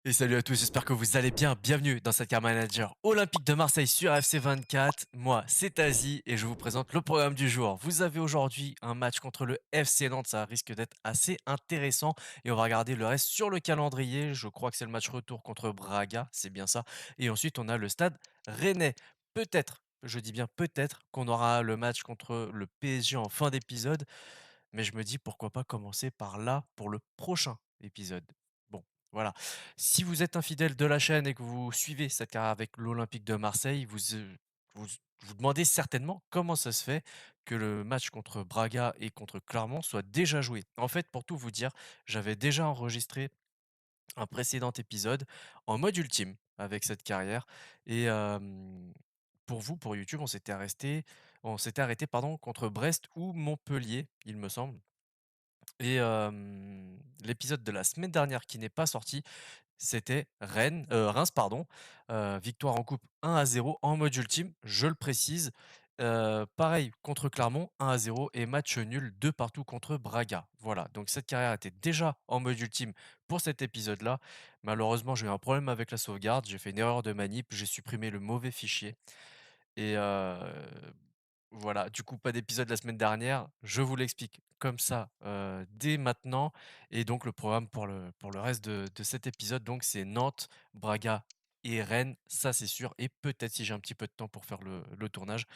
Et salut à tous, j'espère que vous allez bien. Bienvenue dans cette Car Manager Olympique de Marseille sur FC24. Moi, c'est Tazi et je vous présente le programme du jour. Vous avez aujourd'hui un match contre le FC Nantes, ça risque d'être assez intéressant et on va regarder le reste sur le calendrier. Je crois que c'est le match retour contre Braga, c'est bien ça. Et ensuite, on a le stade rennais. Peut-être, je dis bien peut-être, qu'on aura le match contre le PSG en fin d'épisode, mais je me dis pourquoi pas commencer par là pour le prochain épisode. Bon, voilà. Si vous êtes un fidèle de la chaîne et que vous suivez cette carrière avec l'Olympique de Marseille, vous vous demandez certainement comment ça se fait que le match contre Braga et contre Clermont soit déjà joué. En fait, pour tout vous dire, j'avais déjà enregistré un précédent épisode en mode ultime avec cette carrière et pour vous, pour YouTube, on s'était arrêté pardon, contre Brest ou Montpellier, il me semble. Et l'épisode de la semaine dernière qui n'est pas sorti, c'était Reims pardon, victoire en coupe 1-0 en mode ultime, je le précise. Pareil contre Clermont 1-0 et match nul 2 partout contre Braga. Voilà, donc cette carrière était déjà en mode ultime pour cet épisode-là. Malheureusement, j'ai eu un problème avec la sauvegarde, j'ai fait une erreur de manip, j'ai supprimé le mauvais fichier et voilà, du coup, pas d'épisode la semaine dernière. Je vous l'explique comme ça, dès maintenant et donc le programme pour le reste de cet épisode, donc c'est Nantes, Braga et Rennes, ça c'est sûr et peut-être si j'ai un petit peu de temps pour faire le tournage,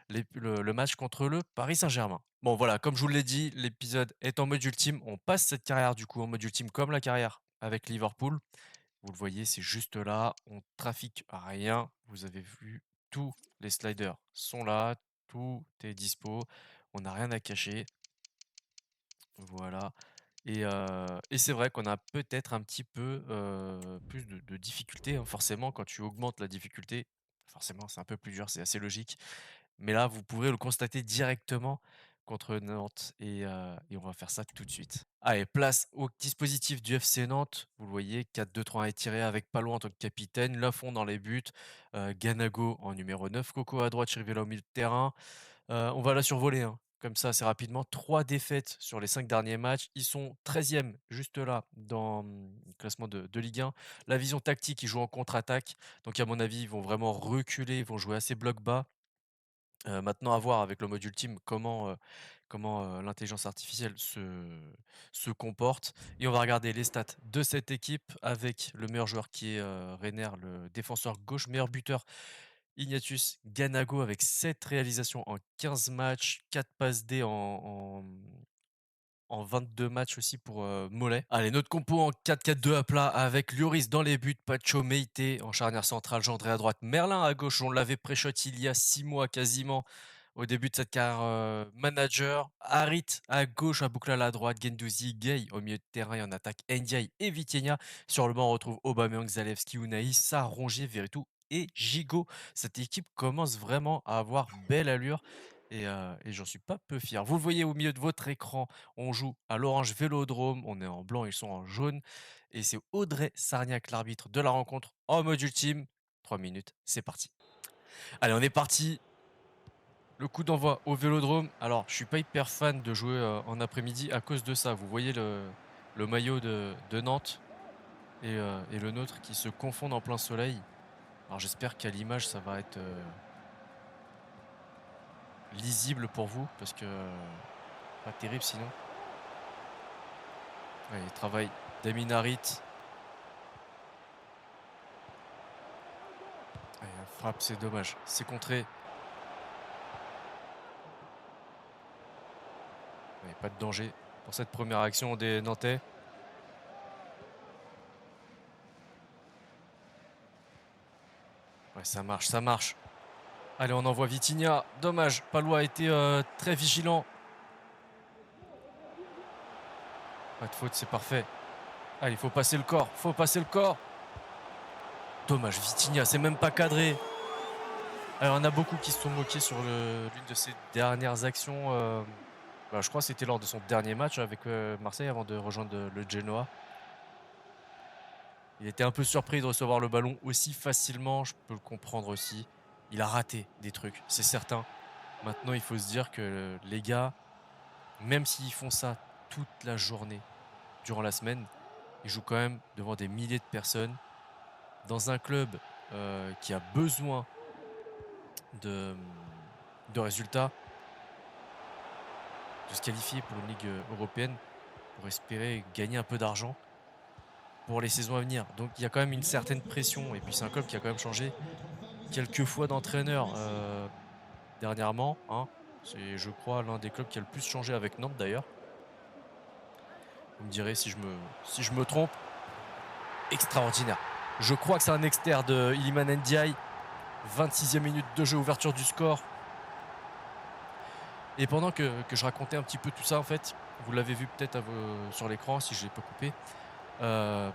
le match contre le Paris Saint-Germain. Bon voilà, comme je vous l'ai dit, l'épisode est en mode ultime. On passe cette carrière du coup en mode ultime comme la carrière avec Liverpool. Vous le voyez, c'est juste là, on trafique rien. Vous avez vu, tous les sliders sont là, tout est dispo, on n'a rien à cacher. Voilà. Et c'est vrai qu'on a peut-être un petit peu plus de difficulté, hein. Forcément, quand tu augmentes la difficulté, forcément, c'est un peu plus dur, c'est assez logique. Mais là, vous pourrez le constater directement contre Nantes et on va faire ça tout de suite. Allez, place au dispositif du FC Nantes. Vous le voyez, 4-2-3-1 étiré avec Palou en tant que capitaine, Lafond dans les buts, Ganago en numéro 9, Coco à droite, Chirivella au milieu de terrain. On va la survoler, hein, comme ça assez rapidement. 3 défaites sur les 5 derniers matchs. Ils sont 13e juste là dans, le classement de Ligue 1. La vision tactique, ils jouent en contre-attaque. Donc à mon avis, ils vont vraiment reculer, ils vont jouer assez bloc bas. Maintenant à voir avec le mode ultime comment l'intelligence artificielle se comporte et on va regarder les stats de cette équipe avec le meilleur joueur qui est, Reiner, le défenseur gauche, meilleur buteur Ignatius Ganago avec 7 réalisations en 15 matchs, 4 passes D en 22 matchs aussi pour, Mollet. Allez, notre compo en 4-4-2 à plat avec Lloris dans les buts, Pacho, Meïté en charnière centrale, Gendré à droite, Merlin à gauche. On l'avait pré-shot il y a 6 mois quasiment au début de cette carrière, manager. Harit à gauche, Aboukhlal à droite, Guendouzi, Gueye au milieu de terrain et en attaque, Ndiaye et Vitinha. Sur le banc, on retrouve Aubameyang, Zalewski, Ounahi, Sarr, Rongier, Veretout et Gigot. Cette équipe commence vraiment à avoir belle allure et j'en suis pas peu fier. Vous le voyez au milieu de votre écran, on joue à l'Orange Vélodrome, on est en blanc, ils sont en jaune. Et c'est Audrey Sarniac, l'arbitre de la rencontre, en mode ultime. 3 minutes, c'est parti. Allez, on est parti. Le coup d'envoi au Vélodrome. Alors, je suis pas hyper fan de jouer en après-midi à cause de ça. Vous voyez le maillot de Nantes et le nôtre qui se confondent en plein soleil. Alors, j'espère qu'à l'image, ça va être lisible pour vous parce que pas terrible sinon. Allez, travail d'Amin Harit. Allez, la frappe, c'est dommage. C'est contré. Ouais, pas de danger pour cette première action des Nantais. Ouais, ça marche, ça marche. Allez, on envoie Vitinha. Dommage, Palois a été très vigilant. Pas de faute, c'est parfait. Allez, il faut passer le corps, faut passer le corps. Dommage, Vitinha, c'est même pas cadré. Alors, on a beaucoup qui se sont moqués sur l'une de ses dernières actions. Je crois que c'était lors de son dernier match avec Marseille avant de rejoindre le Genoa. Il était un peu surpris de recevoir le ballon aussi facilement, je peux le comprendre aussi. Il a raté des trucs, c'est certain. Maintenant, il faut se dire que les gars, même s'ils font ça toute la journée durant la semaine, Il joue quand même devant des milliers de personnes, dans un club qui a besoin de résultats, de se qualifier pour une Ligue européenne, pour espérer gagner un peu d'argent pour les saisons à venir. Donc il y a quand même une certaine pression. Et puis c'est un club qui a quand même changé quelques fois d'entraîneur dernièrement. Hein. C'est, je crois, l'un des clubs qui a le plus changé avec Nantes d'ailleurs. Vous me direz si je me trompe. Extraordinaire. Je crois que c'est un externe de Iliman Ndiaye. 26e minute de jeu, ouverture du score. Et pendant que je racontais un petit peu tout ça, en fait, vous l'avez vu peut-être sur l'écran, si je ne l'ai pas coupé,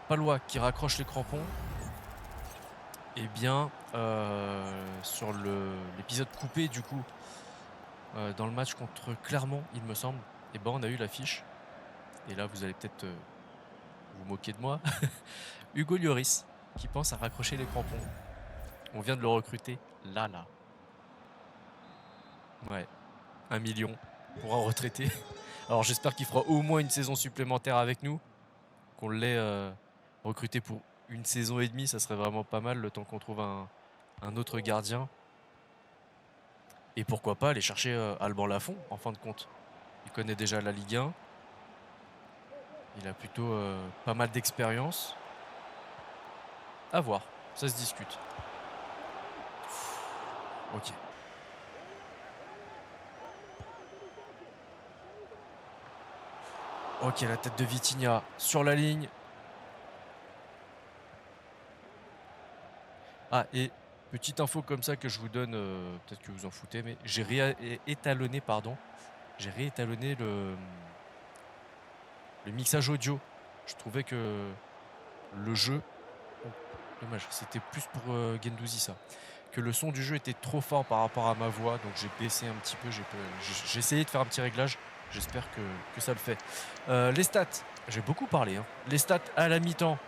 Palois qui raccroche les crampons. Et bien, sur l'épisode coupé, du coup, dans le match contre Clermont, il me semble, et ben on a eu l'affiche. Et là, vous allez peut-être vous moquer de moi. Hugo Lloris, qui pense à raccrocher les crampons. On vient de le recruter là. Ouais, 1 million pour un retraité. Alors j'espère qu'il fera au moins une saison supplémentaire avec nous. Qu'on l'ait recruté pour une saison et demie, ça serait vraiment pas mal le temps qu'on trouve un autre gardien. Et pourquoi pas aller chercher Alban Lafont en fin de compte. Il connaît déjà la Ligue 1. Il a plutôt pas mal d'expérience. À voir, ça se discute. Ok. Ok, la tête de Vitinha sur la ligne. Ah, et petite info comme ça que je vous donne, peut-être que vous en foutez, mais j'ai réétalonné, j'ai réétalonné le mixage audio. Je trouvais que le jeu, oh, dommage, c'était plus pour Gendouzi ça, que le son du jeu était trop fort par rapport à ma voix, donc j'ai baissé un petit peu, j'ai essayé de faire un petit réglage, j'espère que ça le fait. Les stats, j'ai beaucoup parlé, hein. Les stats à la mi-temps,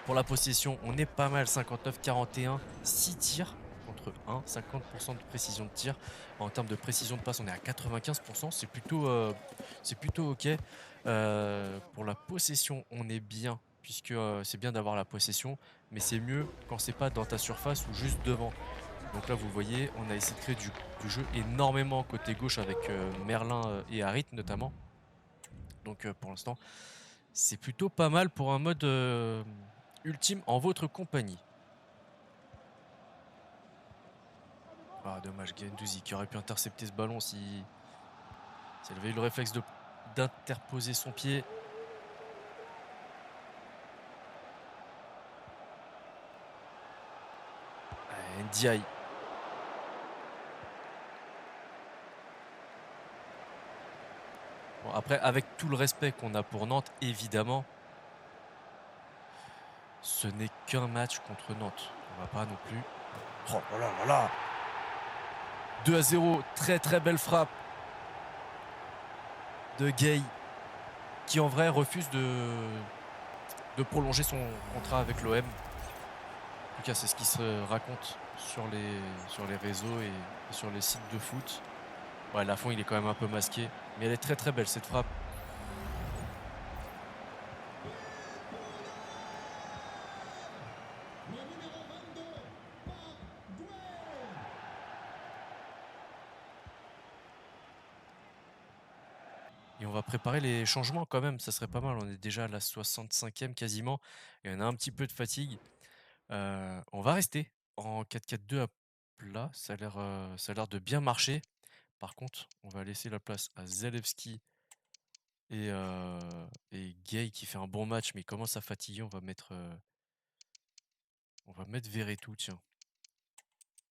pour la possession, on est pas mal, 59-41, 6 tirs contre 1, 50% de précision de tir. En termes de précision de passe, on est à 95%, c'est plutôt ok. Pour la possession, on est bien, puisque c'est bien d'avoir la possession, mais c'est mieux quand c'est pas dans ta surface ou juste devant. Donc là, vous voyez, on a essayé de créer du jeu énormément côté gauche avec Merlin et Harit notamment. Donc pour l'instant, c'est plutôt pas mal pour un mode ultime en votre compagnie. Ah, dommage, Guendouzi qui aurait pu intercepter ce ballon si elle avait eu le réflexe d'interposer son pied. Ndiaye. Bon, après, avec tout le respect qu'on a pour Nantes, évidemment, ce n'est qu'un match contre Nantes. On va pas non plus... Oh là là là là 2-0, très très belle frappe de Gay, qui en vrai refuse de prolonger son contrat avec l'OM. En tout cas, c'est ce qui se raconte sur les réseaux et sur les sites de foot. Ouais, Lafont, il est quand même un peu masqué, mais elle est très très belle cette frappe. Et on va préparer les changements quand même, ça serait pas mal. On est déjà à la 65e quasiment, et on a un petit peu de fatigue. On va rester en 4-4-2 à plat, ça a l'air de bien marcher. Par contre, on va laisser la place à Zalewski et Gay qui fait un bon match, mais il commence à fatiguer. On va mettre Verretou, tiens.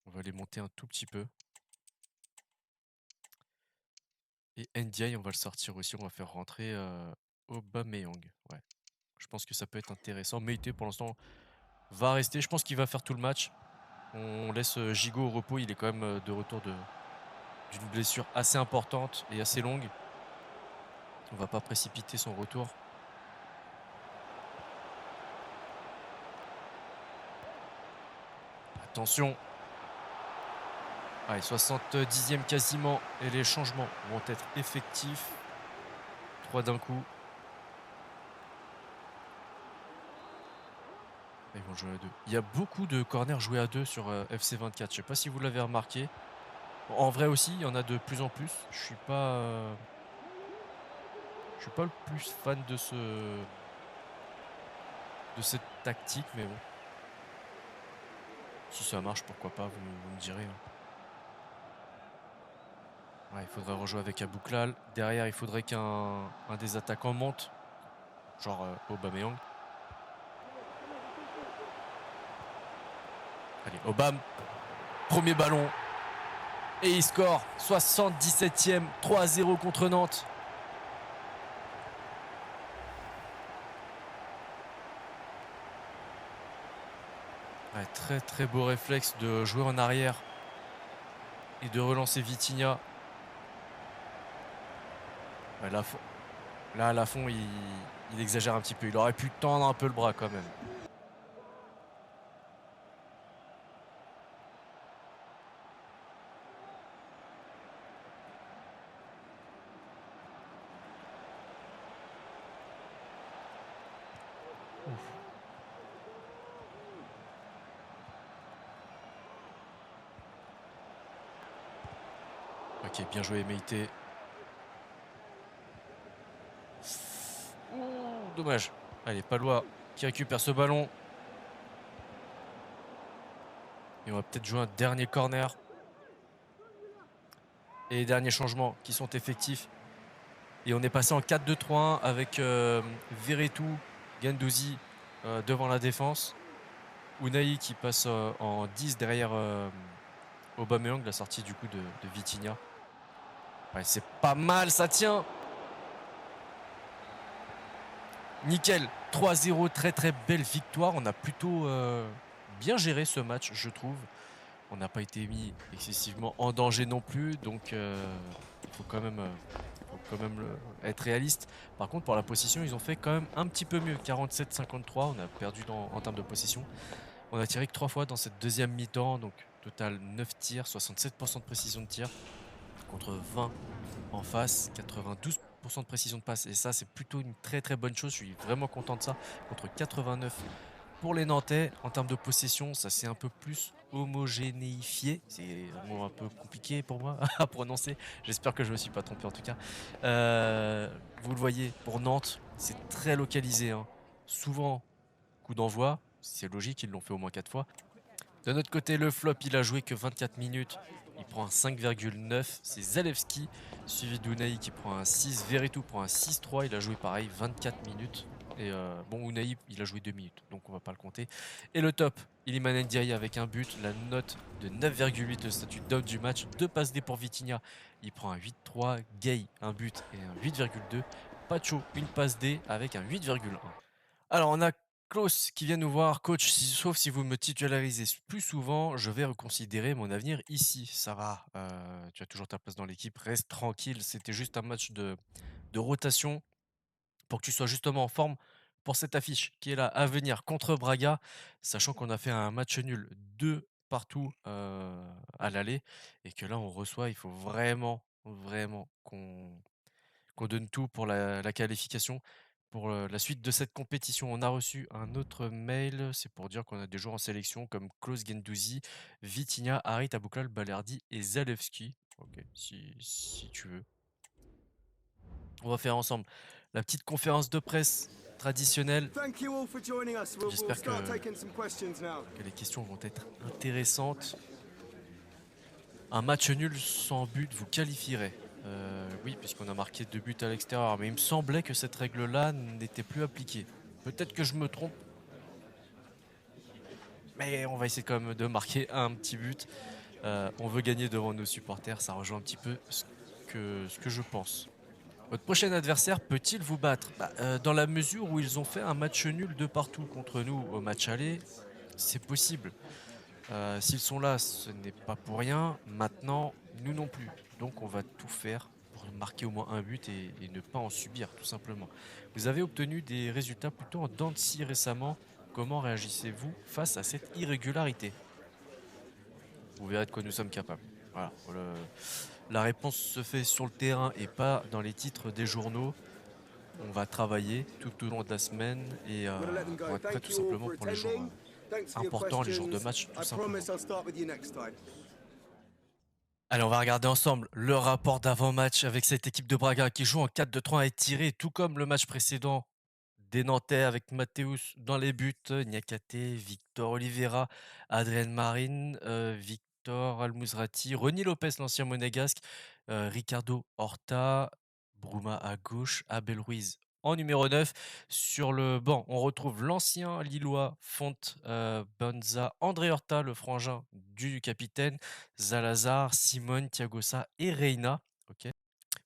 On va les monter un tout petit peu. Et Ndiaye, on va le sortir aussi. On va faire rentrer Aubameyang. Ouais. Je pense que ça peut être intéressant. Meïté, pour l'instant, va rester. Je pense qu'il va faire tout le match. On laisse Gigot au repos. Il est quand même de retour d'une blessure assez importante et assez longue. On va pas précipiter son retour. Attention. Allez, 70e quasiment. Et les changements vont être effectifs. 3 d'un coup. Ils vont jouer à deux. Il y a beaucoup de corners joués à deux sur FC 24. Je sais pas si vous l'avez remarqué. En vrai aussi, il y en a de plus en plus. Je suis pas le plus fan de cette tactique, mais bon. Si ça marche, pourquoi pas, vous me direz. Hein. Ouais, il faudrait rejouer avec Abouklal. Derrière, il faudrait qu'un des attaquants monte. Genre Aubameyang. Allez, Aubame. Premier ballon. Et il score. 77e. 3-0 contre Nantes. Ouais, très très beau réflexe de jouer en arrière. Et de relancer Vitinha. Ouais, là, à la fond, il exagère un petit peu. Il aurait pu tendre un peu le bras quand même. Ouf. Ok, bien joué, Meïté. Dommage. Allez, Palois qui récupère ce ballon. Et on va peut-être jouer un dernier corner. Et les derniers changements qui sont effectifs. Et on est passé en 4-2-3-1 avec Verretou, Guendouzi devant la défense. Unai qui passe en 10 derrière Aubameyang, la sortie du coup de Vitinha. Ouais, c'est pas mal, ça tient. Nickel, 3-0, très très belle victoire. On a plutôt bien géré ce match, je trouve. On n'a pas été mis excessivement en danger non plus, donc il faut quand même, être réaliste. Par contre, pour la possession, ils ont fait quand même un petit peu mieux. 47-53, on a perdu en termes de possession. On a tiré que 3 fois dans cette deuxième mi-temps, donc total 9 tirs, 67% de précision de tir, contre 20 en face, 92% de précision de passe. Et ça, c'est plutôt une très très bonne chose. Je suis vraiment content de ça, contre 89 pour les Nantais. En termes de possession, ça s'est un peu plus homogénéifié. C'est un mot un peu compliqué pour moi à prononcer. J'espère que je ne me suis pas trompé en tout cas. Vous le voyez, pour Nantes, c'est très localisé. Hein. Souvent, coup d'envoi. C'est logique, ils l'ont fait au moins 4 fois. De notre côté, le flop, il a joué que 24 minutes. Il prend un 5,9. C'est Zalewski, suivi d'Unai qui prend un 6. Veretout prend un 6,3. Il a joué pareil, 24 minutes. Et bon, Unai, il a joué 2 minutes, donc on va pas le compter. Et le top, Iliman Ndiaye avec un but, la note de 9,8, le statut d'homme du match. 2 passes D pour Vitinha, il prend un 8,3. Gay, un but et un 8,2. Pacho, une passe D avec un 8,1. Alors, on a Klaus qui vient nous voir. Coach, sauf si vous me titularisez plus souvent, je vais reconsidérer mon avenir ici. Ça va, tu as toujours ta place dans l'équipe, reste tranquille. C'était juste un match de rotation pour que tu sois justement en forme pour cette affiche qui est là à venir contre Braga, sachant qu'on a fait un match nul 2 partout à l'aller et que là on reçoit, il faut vraiment, vraiment qu'on donne tout pour la qualification, pour la suite de cette compétition. On a reçu un autre mail, c'est pour dire qu'on a des joueurs en sélection comme Klaus Guendouzi, Vitinha, Harit Aboukhlal, Balerdi et Zalewski. Ok, si tu veux. On va faire ensemble la petite conférence de presse traditionnelle. J'espère que les questions vont être intéressantes. Un match nul sans but vous qualifierait. Oui, puisqu'on a marqué 2 buts à l'extérieur. Mais il me semblait que cette règle-là n'était plus appliquée. Peut-être que je me trompe. Mais on va essayer quand même de marquer un petit but. On veut gagner devant nos supporters. Ça rejoint un petit peu ce que je pense. Votre prochain adversaire peut-il vous battre? Dans la mesure où ils ont fait un match nul de partout contre nous au match aller, c'est possible. S'ils sont là, ce n'est pas pour rien. Maintenant, nous non plus. Donc on va tout faire pour marquer au moins un but et ne pas en subir, tout simplement. Vous avez obtenu des résultats plutôt en dents de scie récemment. Comment réagissez-vous face à cette irrégularité? Vous verrez de quoi nous sommes capables. Voilà. La réponse se fait sur le terrain et pas dans les titres des journaux. On va travailler tout au long de la semaine et on va être prêt tout simplement pour les jours important les jours de match, tout simplement. Allez, on va regarder ensemble le rapport d'avant-match avec cette équipe de Braga qui joue en 4-2-3 étiré, tout comme le match précédent des Nantais avec Mathéus dans les buts, Niakate, Victor Oliveira, Adrien Marine, Victor Almuzrati, Ronny Lopez, l'ancien monégasque, Ricardo Horta, Bruma à gauche, Abel Ruiz en numéro 9. Sur le banc, on retrouve l'ancien Lillois Fonte, Banza, André Horta, le frangin du capitaine, Zalazar, Simone, Thiagosa et Reina. Ok.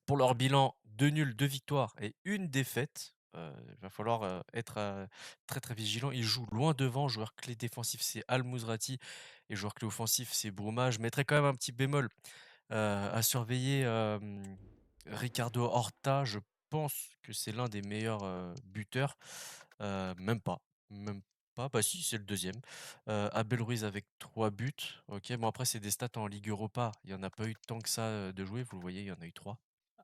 Pour leur bilan, 2 nuls, 2 victoires et une défaite. Il va falloir être très très vigilant. Ils jouent loin devant. Joueur clé défensif, c'est Al Mouzrati. Et joueur clé offensif, c'est Bruma. Je mettrais quand même un petit bémol à surveiller Ricardo Horta. Je pense que c'est l'un des meilleurs buteurs. Même pas. Même pas. Bah si, c'est le deuxième. Abel Ruiz avec 3 buts. Ok, bon après c'est des stats en Ligue Europa. Il n'y en a pas eu tant que ça de jouer. Vous le voyez, il y en a eu 3.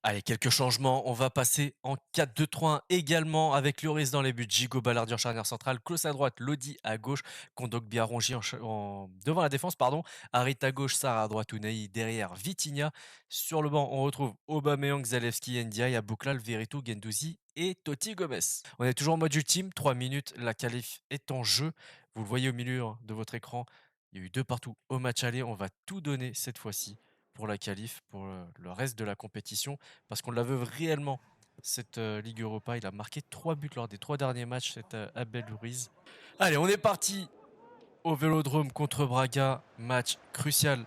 Allez, quelques changements. On va passer en 4-2-3-1 également avec Lloris dans les buts. Gigo Ballardi en charnière centrale. Klose à droite, Lodi à gauche. Kondogbia Rongi devant la défense, pardon. Harit à gauche, Sarr à droite, Unai derrière, Vitinha. Sur le banc, on retrouve Aubameyang, Zalewski, Ndiaye, Abouklal, Veretout, Guendouzi et Totti Gomez. On est toujours en mode ultime. 3 minutes, la qualif est en jeu. Vous le voyez au milieu de votre écran. Il y a eu 2 partout au match aller. On va tout donner cette fois-ci pour la qualif, pour le reste de la compétition, parce qu'on la veut réellement, cette Ligue Europa. Il a marqué 3 buts lors des 3 derniers matchs, cet Abel Ruiz. Allez, on est parti au Vélodrome contre Braga. Match crucial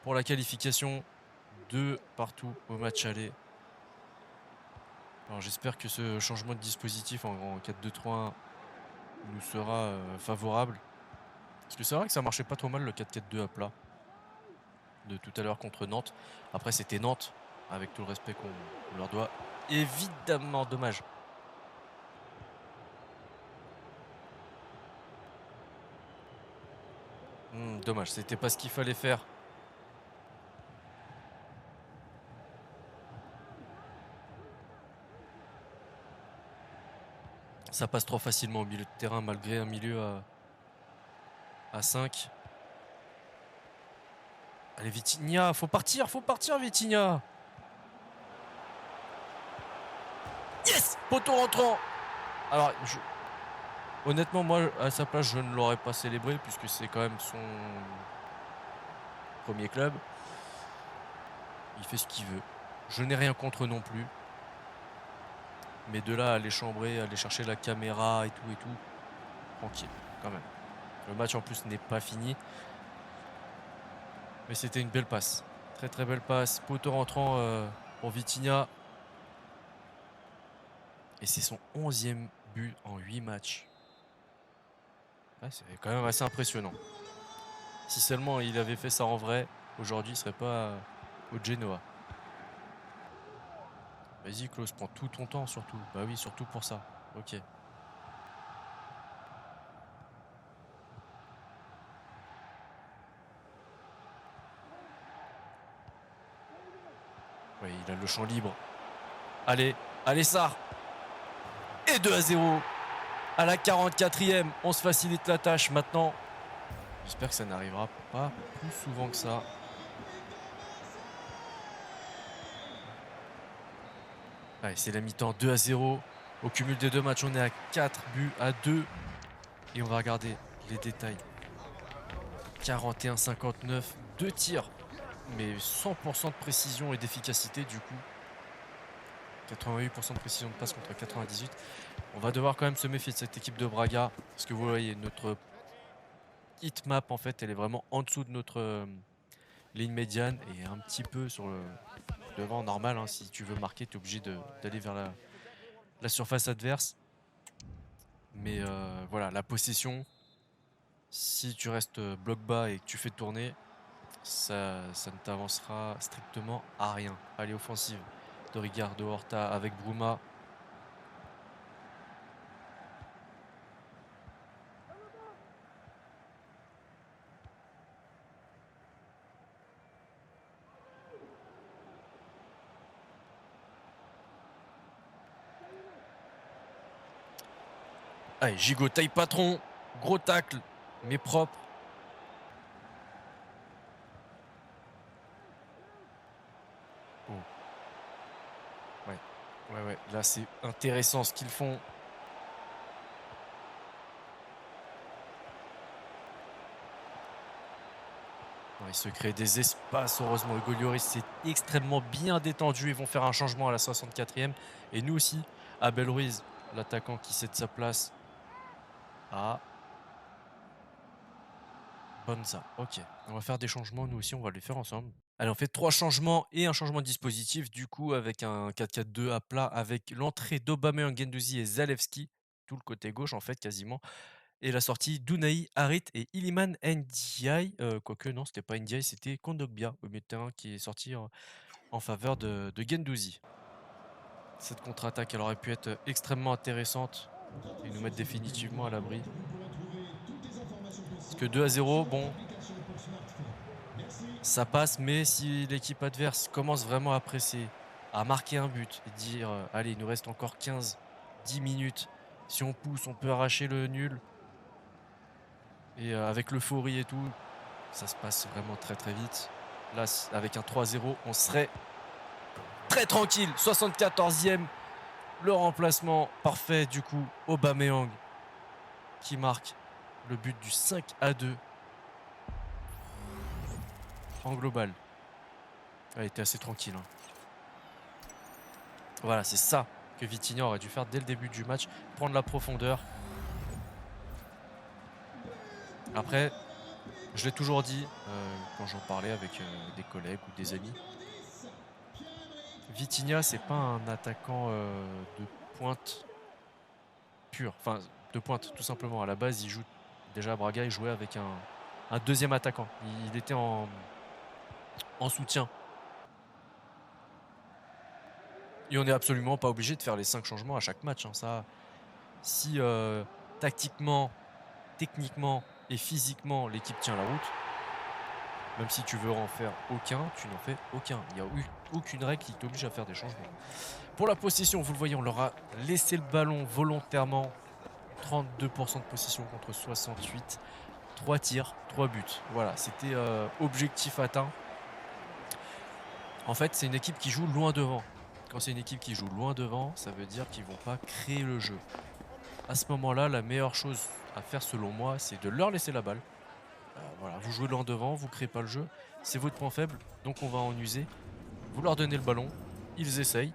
pour la qualification. 2 partout au match aller. Alors j'espère que ce changement de dispositif en 4-2-3-1 nous sera favorable. Parce que c'est vrai que ça marchait pas trop mal le 4-4-2 à plat de tout à l'heure contre Nantes. Après c'était Nantes, avec tout le respect qu'on leur doit. Évidemment, dommage. Dommage, c'était pas ce qu'il fallait faire. Ça passe trop facilement au milieu de terrain malgré un milieu à 5. Allez Vitinha, faut partir Vitinha. Yes, poteau rentrant. Alors, honnêtement, moi, à sa place, je ne l'aurais pas célébré puisque c'est quand même son premier club. Il fait ce qu'il veut. Je n'ai rien contre non plus. Mais de là à aller chambrer, aller chercher la caméra et tout, tranquille, quand même. Le match en plus n'est pas fini. Mais c'était une belle passe. Très très belle passe. Poteau rentrant pour Vitinha. Et c'est son 11e but en 8 matchs. Ouais, c'est quand même assez impressionnant. Si seulement il avait fait ça en vrai, aujourd'hui il serait pas au Genoa. Vas-y Klaus, prends tout ton temps surtout. Bah oui, surtout pour ça. Ok. Oui, il a le champ libre. Allez, allez Sarr. Et 2-0. À la 44e, on se facilite la tâche maintenant. J'espère que ça n'arrivera pas plus souvent que ça. Allez, c'est la mi-temps, 2-0. Au cumul des 2 matchs, on est à 4 buts à 2. Et on va regarder les détails. 41-59, 2 tirs, mais 100% de précision et d'efficacité du coup. 88% de précision de passe contre 98. On va devoir quand même se méfier de cette équipe de Braga. Parce que vous voyez, notre hit map, en fait, elle est vraiment en dessous de notre ligne médiane et un petit peu sur le devant normal. Hein, si tu veux marquer, tu es obligé d'aller vers la surface adverse. Mais voilà, la possession, si tu restes bloc bas et que tu fais tourner, ça ne t'avancera strictement à rien. Allez, offensive de Ricardo Horta avec Bruma. Allez, Gigot taille patron. Gros tacle, mais propre. Oh. Ouais, ouais. Là, c'est intéressant ce qu'ils font. Ils se créent des espaces. Heureusement, Hugo Lloris s'est extrêmement bien détendu. Ils vont faire un changement à la 64e. Et nous aussi, Abel Ruiz, l'attaquant qui cède sa place à Bonza. Ok, on va faire des changements. Nous aussi, on va les faire ensemble. Allez, on fait 3 changements et un changement de dispositif. Du coup, avec un 4-4-2 à plat, avec l'entrée d'Aubameyang, Guendouzi et Zalewski, tout le côté gauche en fait quasiment. Et la sortie d'Unai, Harit et Iliman Ndiaye. Quoique non, c'était pas Ndiaye, c'était Kondogbia au milieu de terrain qui est sorti en faveur de Guendouzi. Cette contre-attaque, elle aurait pu être extrêmement intéressante et nous mettre définitivement à l'abri. Parce que 2-0, bon, ça passe, mais si l'équipe adverse commence vraiment à presser, à marquer un but et dire allez, il nous reste encore 15-10 minutes, si on pousse, on peut arracher le nul. Et avec l'euphorie et tout, ça se passe vraiment très très vite. Là, avec un 3-0, on serait très tranquille. 74e, le remplacement parfait du coup, Aubameyang qui marque le but du 5-2 en global. Elle était assez tranquille. Hein. Voilà, c'est ça que Vitinha aurait dû faire dès le début du match, prendre la profondeur. Après, je l'ai toujours dit quand j'en parlais avec des collègues ou des amis. Vitinha, c'est pas un attaquant de pointe pur, enfin de pointe tout simplement. À la base, il joue déjà à Braga, il jouait avec un deuxième attaquant. Il était en soutien. Et on n'est absolument pas obligé de faire les 5 changements à chaque match. Hein. Ça, si tactiquement, techniquement et physiquement l'équipe tient la route, même si tu veux en faire aucun, tu n'en fais aucun. Il n'y a aucune règle qui t'oblige à faire des changements. Pour la possession, vous le voyez, on leur a laissé le ballon volontairement. 32% de possession contre 68. 3 tirs, 3 buts. Voilà, c'était objectif atteint. En fait, c'est une équipe qui joue loin devant. Quand c'est une équipe qui joue loin devant, ça veut dire qu'ils ne vont pas créer le jeu. À ce moment-là, la meilleure chose à faire selon moi, c'est de leur laisser la balle. Voilà, vous jouez loin devant, vous ne créez pas le jeu. C'est votre point faible, donc on va en user. Vous leur donnez le ballon, ils essayent.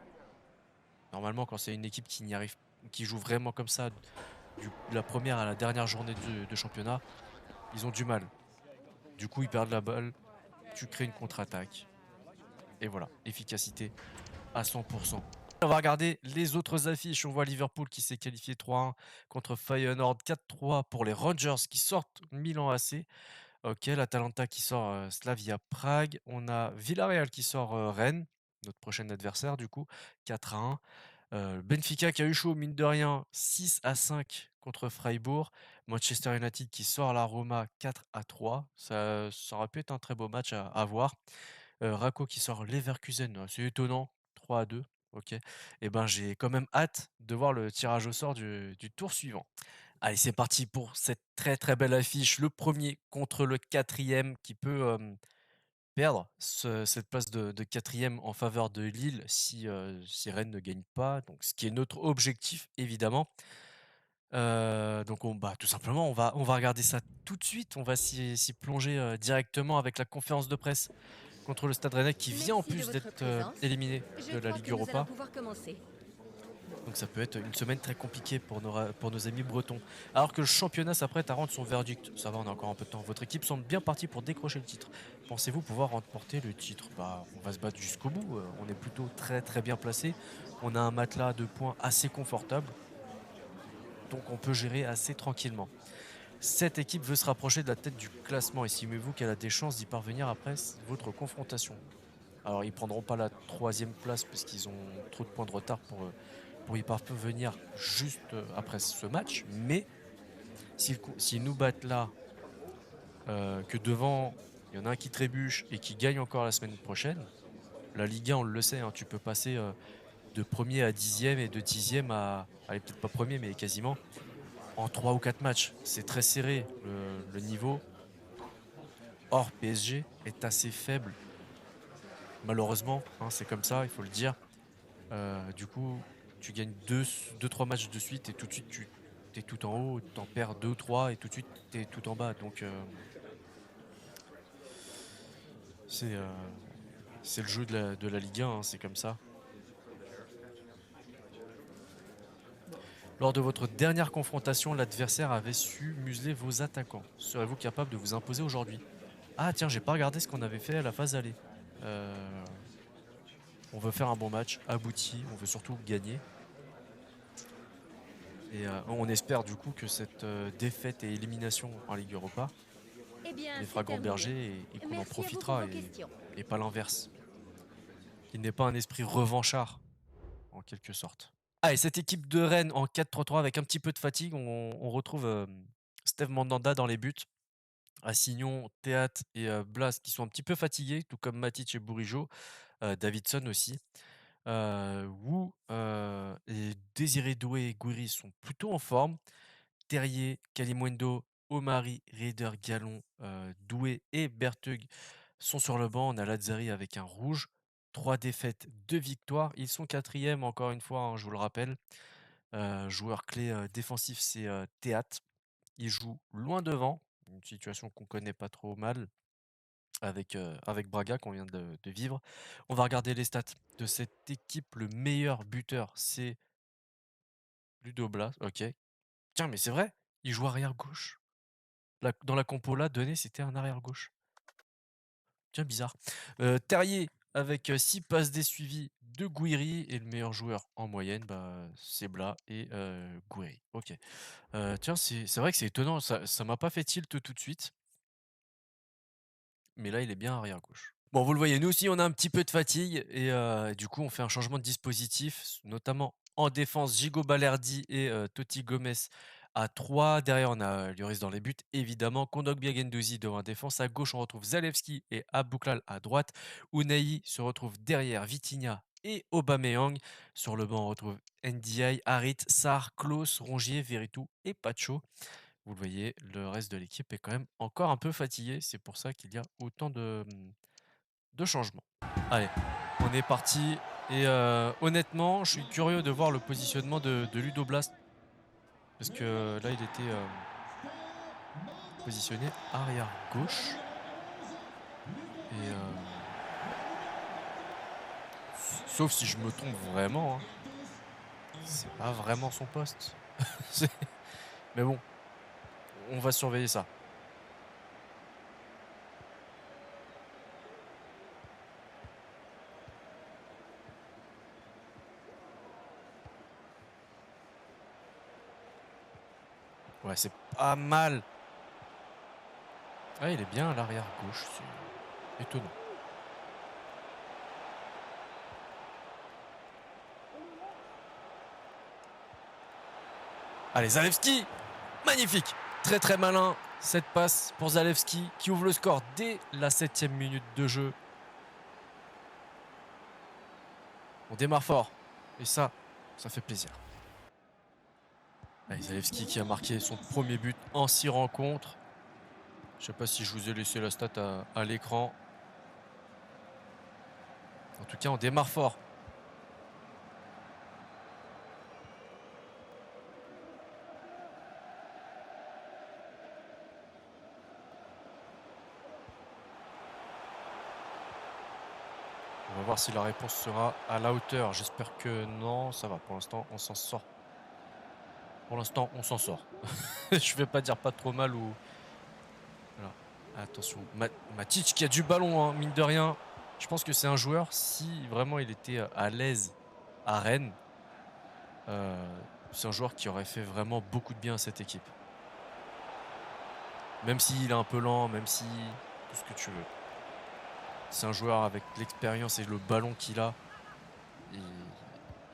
Normalement, quand c'est une équipe qui n'y arrive, qui joue vraiment comme ça, de la première à la dernière journée de championnat, ils ont du mal. Du coup, ils perdent la balle, tu crées une contre-attaque. Et voilà, efficacité à 100%. On va regarder les autres affiches. On voit Liverpool qui s'est qualifié 3-1 contre Feyenoord, 4-3 pour les Rangers qui sortent Milan AC. Ok, l'Atalanta qui sort Slavia Prague. On a Villarreal qui sort Rennes, notre prochain adversaire du coup, 4-1. Benfica qui a eu chaud, mine de rien, 6-5 contre Freiburg. Manchester United qui sort la Roma 4-3. Ça aurait pu être un très beau match à voir. Racco qui sort Leverkusen, c'est étonnant, 3-2. Ok. Et ben j'ai quand même hâte de voir le tirage au sort du tour suivant. Allez, c'est parti pour cette très très belle affiche. Le premier contre le quatrième qui peut perdre cette place de quatrième en faveur de Lille si Rennes ne gagne pas. Donc, ce qui est notre objectif, évidemment. Donc, tout simplement, on va regarder ça tout de suite. On va s'y plonger directement avec la conférence de presse contre le Stade Rennais qui vient en plus d'être éliminé de la Ligue Europa. Donc ça peut être une semaine très compliquée pour nos amis bretons. Alors que le championnat s'apprête à rendre son verdict. Ça va, on a encore un peu de temps. Votre équipe semble bien partie pour décrocher le titre. Pensez-vous pouvoir remporter le titre? On va se battre jusqu'au bout. On est plutôt très très bien placé. On a un matelas de points assez confortable. Donc on peut gérer assez tranquillement. Cette équipe veut se rapprocher de la tête du classement. Estimez-vous qu'elle a des chances d'y parvenir après votre confrontation? Alors ils prendront pas la 3e place parce qu'ils ont trop de points de retard pour y parvenir juste après ce match. Mais s'ils nous battent là, que devant, il y en a un qui trébuche et qui gagne encore la semaine prochaine, la Ligue 1, on le sait, hein, tu peux passer de premier à 10e et de 10e à... Allez, peut-être pas premier, mais quasiment. en 3 ou 4 matchs. C'est très serré. Le niveau, hors PSG, est assez faible. Malheureusement, hein, c'est comme ça, il faut le dire. Du coup, tu gagnes 2-3 matchs de suite et tout de suite, tu es tout en haut, tu en perds 2 ou 3 et tout de suite, tu es tout en bas. Donc, c'est euh, c'est le jeu de la Ligue 1, hein, c'est comme ça. Lors de votre dernière confrontation, l'adversaire avait su museler vos attaquants. Serez-vous capable de vous imposer aujourd'hui? Ah tiens, j'ai pas regardé ce qu'on avait fait à la phase aller. Euh, on veut faire un bon match, abouti, on veut surtout gagner. Et on espère du coup que cette défaite et élimination en Ligue Europa Eh bien, les c'est fera terminé. gamberger et qu'on en Merci à vous pour profitera vos questions. et pas l'inverse. Qu'il n'ait pas un esprit revanchard, en quelque sorte. Ah, et cette équipe de Rennes en 4-3-3 avec un petit peu de fatigue, on retrouve Steve Mandanda dans les buts. Assignon, Théâtre et Blas qui sont un petit peu fatigués, tout comme Matic et Bourigeaud. Davidson aussi. Wu et Désiré Doué et Gouiri sont plutôt en forme. Terrier, Kalimundo, Omari, Raider, Gallon, Doué et Bertug sont sur le banc. On a Lazzari avec un rouge. 3 défaites, 2 victoires. Ils sont quatrièmes encore une fois, hein, je vous le rappelle. Joueur clé défensif, c'est Théâtre. Il joue loin devant, une situation qu'on connaît pas trop mal avec Braga qu'on vient de vivre. On va regarder les stats de cette équipe. Le meilleur buteur, c'est Ludo Blas. Ok. Tiens, mais c'est vrai, il joue arrière gauche. Dans la compo là, Donné, c'était un arrière gauche. Tiens, bizarre. Terrier avec 6 passes D suivies de Gouiri et le meilleur joueur en moyenne, bah, c'est Blas et Gouiri. Ok. Tiens, c'est vrai que c'est étonnant, ça m'a pas fait tilt tout de suite. Mais là, il est bien arrière gauche. Bon, vous le voyez, nous aussi, on a un petit peu de fatigue et du coup, on fait un changement de dispositif, notamment en défense, Gigo Balerdi et Totti Gomez à 3. Derrière, on a Lloris dans les buts, évidemment. Kondogbia Guendouzi devant la défense. À gauche, on retrouve Zalewski et Abouklal à droite. Unai se retrouve derrière Vitinha et Aubameyang. Sur le banc, on retrouve NDI, Harit, Sarr, Klaus, Rongier, Veretout et Pacho. Vous le voyez, le reste de l'équipe est quand même encore un peu fatigué. C'est pour ça qu'il y a autant de changements. Allez, on est parti. Et honnêtement, je suis curieux de voir le positionnement de Ludo Blast. Parce que là, il était positionné arrière gauche. Et sauf si je me trompe vraiment, hein, c'est pas vraiment son poste. Mais bon, on va surveiller ça. Ouais, c'est pas mal. Ah, il est bien à l'arrière gauche, c'est étonnant. Allez, Zalewski, magnifique, très très malin. Cette passe pour Zalewski qui ouvre le score dès la 7e minute de jeu. On démarre fort. Et ça fait plaisir. Allez, Zalewski qui a marqué son premier but en 6 rencontres. Je sais pas si je vous ai laissé la stat à l'écran. En tout cas, on démarre fort. On va voir si la réponse sera à la hauteur. J'espère que non, ça va. Pour l'instant, on s'en sort. Pour l'instant, on s'en sort. Je vais pas dire pas trop mal ou... Voilà. Attention, Matic qui a du ballon, hein, mine de rien. Je pense que c'est un joueur, si vraiment il était à l'aise à Rennes, c'est un joueur qui aurait fait vraiment beaucoup de bien à cette équipe. Même s'il est un peu lent, même si tout ce que tu veux. C'est un joueur avec l'expérience et le ballon qu'il a. Il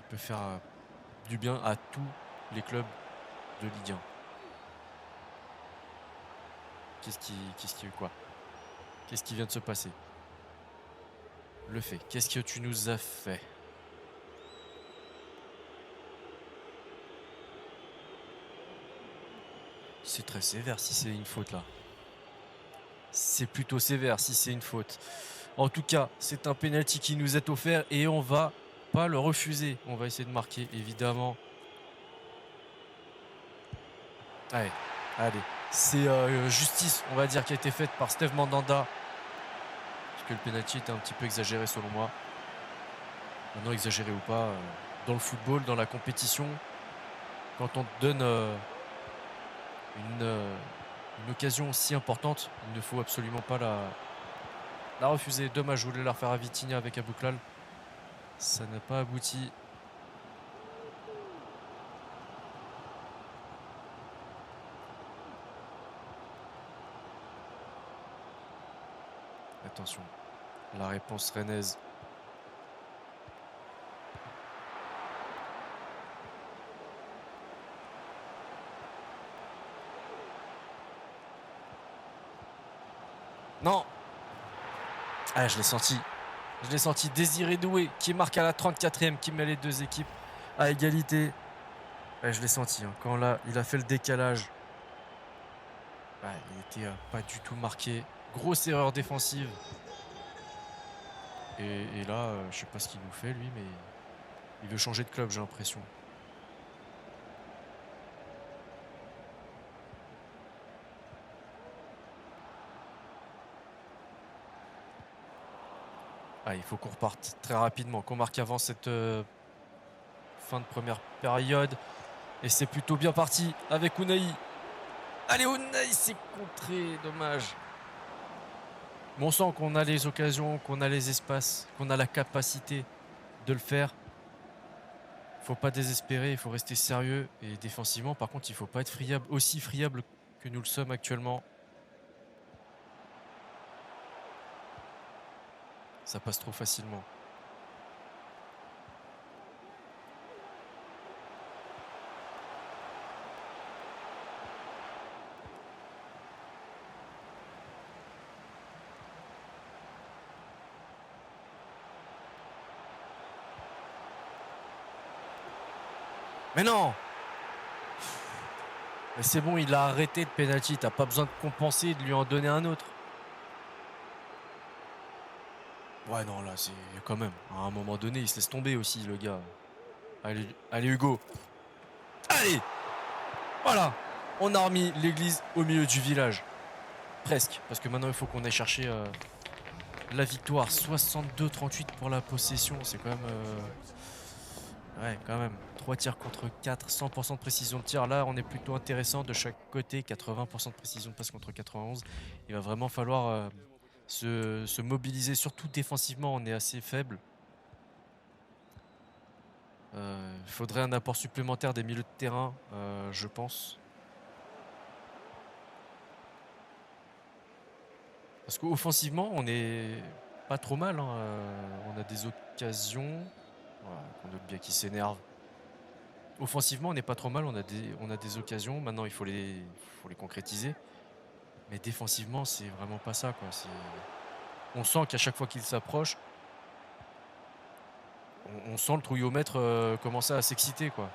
peut faire du bien à tous les clubs de Ligue 1. Quoi? Qu'est-ce qui vient de se passer? Le fait. Qu'est-ce que tu nous as fait? c'est très sévère si c'est une faute là. C'est plutôt sévère si c'est une faute. En tout cas, c'est un penalty qui nous est offert et on va pas le refuser. On va essayer de marquer, évidemment. Allez, allez. C'est justice, on va dire, qui a été faite par Steve Mandanda. Parce que le penalty était un petit peu exagéré selon moi. Maintenant, exagéré ou pas, dans le football, dans la compétition, quand on te donne une, euh, une occasion si importante, il ne faut absolument pas la refuser. Dommage, je voulais la refaire à Vitinha avec Abouklal. Ça n'a pas abouti. Attention, la réponse rennaise. Non. Ah, je l'ai senti. Je l'ai senti. Désiré Doué qui marque à la 34e, qui met les deux équipes à égalité. Ouais, je l'ai senti. Hein. Quand là, il a fait le décalage. Ouais, il était pas du tout marqué. Grosse erreur défensive. Et là, je sais pas ce qu'il nous fait lui, mais il veut changer de club, j'ai l'impression. Ah, il faut qu'on reparte très rapidement, qu'on marque avant cette fin de première période. Et c'est plutôt bien parti avec Unai. Allez, Unai, c'est contré, dommage. Mais on sent qu'on a les occasions, qu'on a les espaces, qu'on a la capacité de le faire. Il ne faut pas désespérer, il faut rester sérieux. Et défensivement, par contre, il ne faut pas être friable, aussi friable que nous le sommes actuellement. Ça passe trop facilement. Mais non! Mais c'est bon, il a arrêté le penalty. T'as pas besoin de compenser, de lui en donner un autre. Ouais, non, là, c'est quand même. À un moment donné, il se laisse tomber aussi, le gars. Allez, allez Hugo. Allez! Voilà! On a remis l'église au milieu du village. Presque. Parce que maintenant, il faut qu'on aille chercher la victoire. 62-38 pour la possession. C'est quand même... Ouais, quand même. 3 tirs contre 4, 100% de précision de tir. Là, on est plutôt intéressant de chaque côté. 80% de précision de passe contre 91. Il va vraiment falloir se mobiliser, surtout défensivement. On est assez faible. Il faudrait un apport supplémentaire des milieux de terrain, je pense. Parce qu'offensivement, on est pas trop mal. Hein. On a des occasions. Voilà, Kondogbia qui s'énerve. Offensivement, on n'est pas trop mal. On a des occasions. Maintenant, faut les concrétiser. Mais défensivement, c'est vraiment pas ça. Quoi. On sent qu'à chaque fois qu'il s'approche, on sent le trouillomètre commencer à s'exciter. Quoi.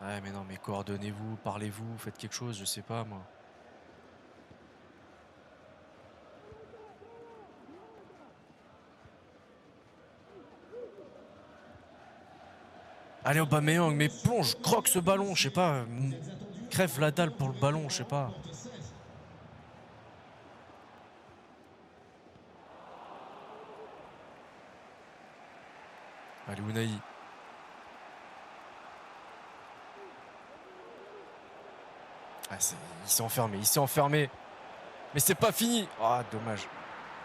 Ouais, mais non, mais coordonnez-vous, parlez-vous, faites quelque chose, je sais pas moi. Allez Aubameyang, mais plonge, croque ce ballon, je sais pas. Crève la dalle pour le ballon, je sais pas. Allez Unai. Ah, il s'est enfermé. Mais c'est pas fini. Ah, dommage.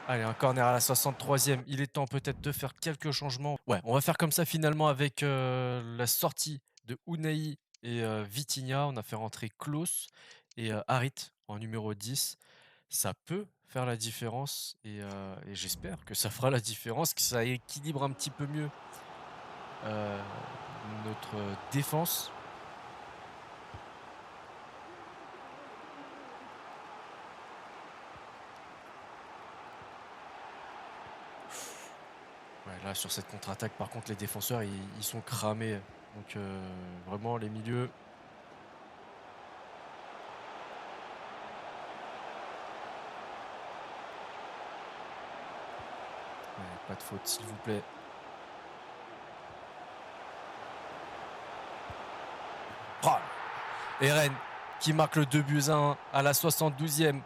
Allez, un corner à la 63e. Il est temps peut-être de faire quelques changements. Ouais, on va faire comme ça finalement avec la sortie de Unai et Vitinha. On a fait rentrer Klose et Harit en numéro 10. Ça peut faire la différence et j'espère que ça fera la différence, que ça équilibre un petit peu mieux euh, notre défense. Ouais, Là, sur cette contre-attaque, par contre, les défenseurs, ils sont cramés. Donc, vraiment, les milieux. Ouais, pas de faute, s'il vous plaît. Oh, et Rennes qui marque le 2 buts à 1 à la 72e.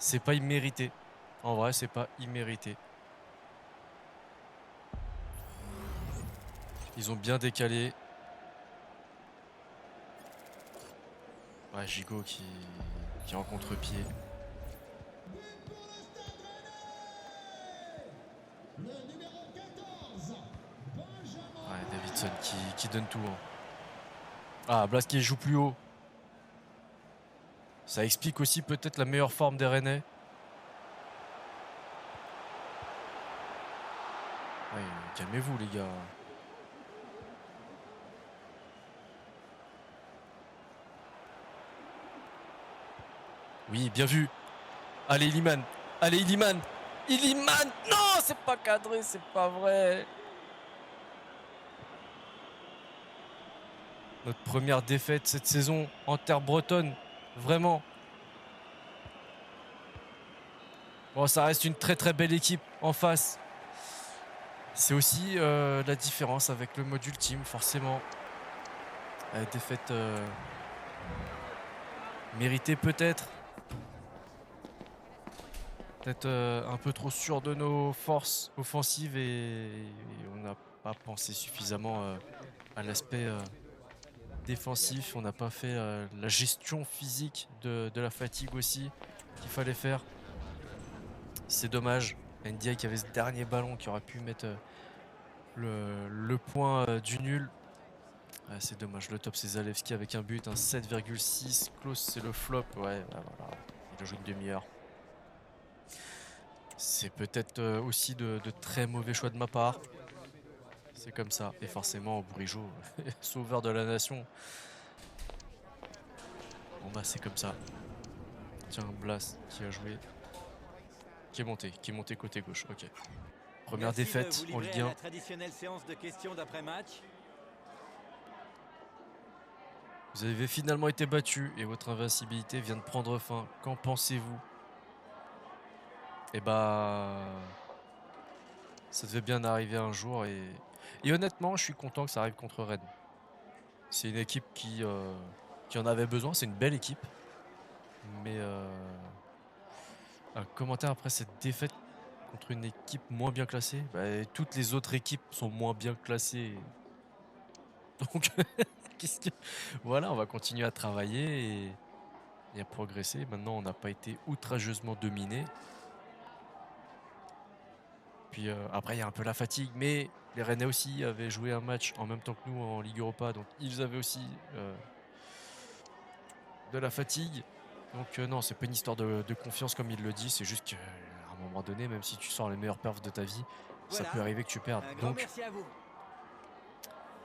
C'est pas immérité. En vrai, c'est pas immérité. Ils ont bien décalé. Ouais, Gigot qui est en contre-pied. Ouais, Davidson qui donne tout, hein. Ah, Blas qui joue plus haut. Ça explique aussi peut-être la meilleure forme des Rennais. Ouais, calmez-vous les gars. Oui, bien vu. Allez, Iliman. Allez, Iliman. Iliman. Non, c'est pas cadré, c'est pas vrai. Notre première défaite cette saison en terre bretonne. Vraiment. Bon, ça reste une très très belle équipe en face. C'est aussi la différence avec le mode ultime, forcément. Défaite méritée peut-être. Peut-être un peu trop sûr de nos forces offensives et on n'a pas pensé suffisamment à l'aspect défensif. On n'a pas fait la gestion physique de la fatigue aussi qu'il fallait faire. C'est dommage. NDI qui avait ce dernier ballon qui aurait pu mettre le point du nul. Ouais, c'est dommage. Le top c'est Zalewski avec un but, un 7,6. Klaus c'est le flop. Ouais, bah voilà. Il a joué une demi-heure. C'est peut-être aussi de très mauvais choix de ma part. C'est comme ça. Et forcément, Bourigeaud, sauveur de la nation. Bon bah c'est comme ça. Tiens, Blas qui a joué. Qui est monté côté gauche. Ok. Première Merci de défaite vous en livrer Ligue à 1. la traditionnelle séance de questions d'après-match. Vous avez finalement été battu et votre invincibilité vient de prendre fin. Qu'en pensez-vous? Eh bah, ça devait bien arriver un jour et honnêtement, je suis content que ça arrive contre Rennes. C'est une équipe qui en avait besoin, c'est une belle équipe. Mais un commentaire après cette défaite contre une équipe moins bien classée, bah, toutes les autres équipes sont moins bien classées. Donc, qu'est-ce que... Voilà, on va continuer à travailler et à progresser. Maintenant, on n'a pas été outrageusement dominé. Puis après, il y a un peu la fatigue, mais les Rennais aussi avaient joué un match en même temps que nous en Ligue Europa, donc ils avaient aussi de la fatigue. Donc non, c'est pas une histoire de confiance comme il le dit, c'est juste qu'à un moment donné, même si tu sors les meilleures perfs de ta vie, ça Voilà, peut arriver que tu perdes. un grand Donc merci à vous.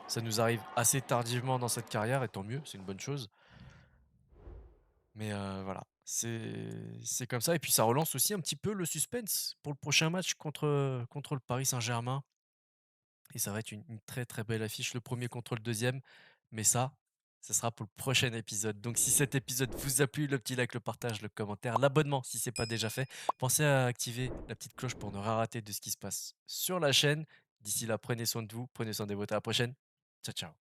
ça nous arrive assez tardivement dans cette carrière, et tant mieux, c'est une bonne chose. Mais voilà, c'est comme ça. Et puis ça relance aussi un petit peu le suspense pour le prochain match contre le Paris Saint-Germain. Et ça va être une très très belle affiche, le premier contre le deuxième. Mais ça sera pour le prochain épisode. Donc si cet épisode vous a plu, le petit like, le partage, le commentaire, l'abonnement si c'est pas déjà fait. Pensez à activer la petite cloche pour ne rien rater de ce qui se passe sur la chaîne. D'ici là, prenez soin de vous, prenez soin des vôtres. À la prochaine. Ciao, ciao.